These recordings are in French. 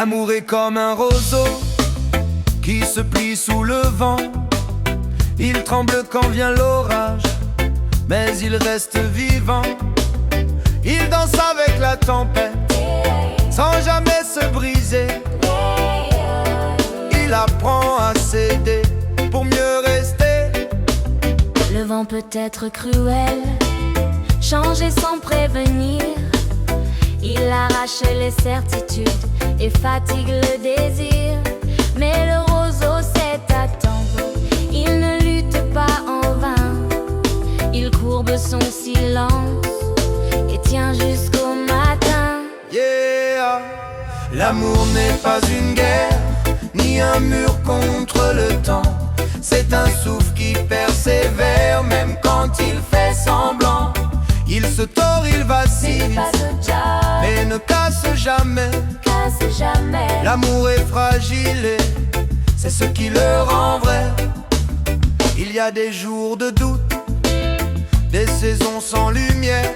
L'amour est comme un roseau qui se plie sous le vent. Il tremble quand vient l'orage, mais il reste vivant. Il danse avec la tempête, sans jamais se briser. Il apprend à céder pour mieux rester. Le vent peut être cruel, changer sans prévenir. Il arrache les certitudes et fatigue le désir. Mais le roseau sait attendre, il ne lutte pas en vain. Il courbe son silence et tient jusqu'au matin. Yeah. L'amour n'est pas une guerre, ni un mur contre le temps. C'est un souffle qui persévère, même quand il fait semblant. Il se tord, il vacille, mais ne casse jamais. L'amour est fragile et c'est ce qui le rend vrai. Il y a des jours de doute, des saisons sans lumière,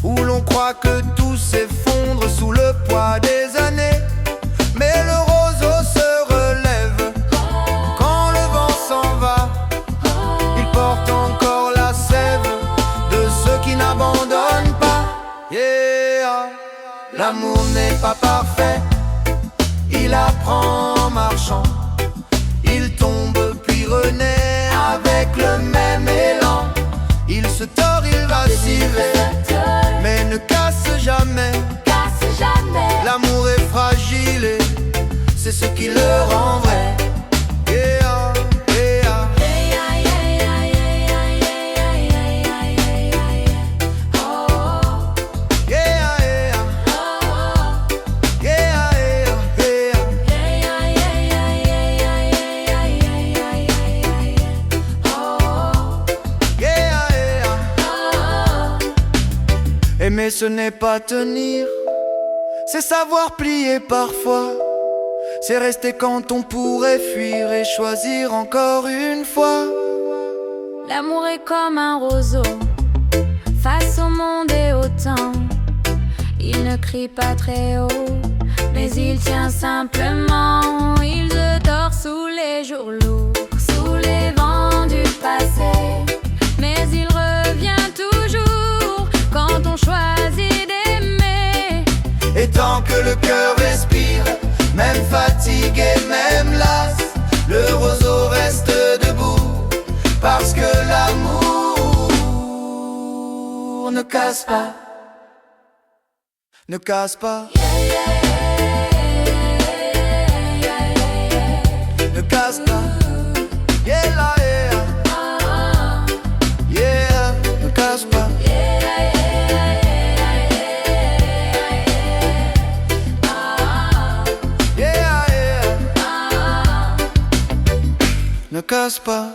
où l'on croit que tout s'effondre sous le poids des années. Mais le roseau se relève quand le vent s'en va. Il porte encore la sève de ceux qui n'abandonnent pas. Yeah. L'amour n'est pas parfait, il apprend en marchant. Il tombe puis renaît avec le même élan. Il se tord, il vacille, mais ne casse jamais. L'amour est fragile et c'est ce qui le rend vrai. Yeah, yeah. Aimer ce n'est pas tenir, c'est savoir plier parfois. C'est rester quand on pourrait fuir et choisir encore une fois. L'amour est comme un roseau, face au monde et au temps. Il ne crie pas très haut, mais il tient simplement. Il se dort sous les jours lourds, sous les vents du passé. Mais il revient toujours quand on choisit d'aimer. Et tant que le cœur respire, même fatigué, même las, le roseau reste debout. Parce que l'amour ne casse pas, ne casse pas, ne casse pas. Yeah, la, yeah. Yeah, ne casse pas. Yeah, yeah. Ne casse pas.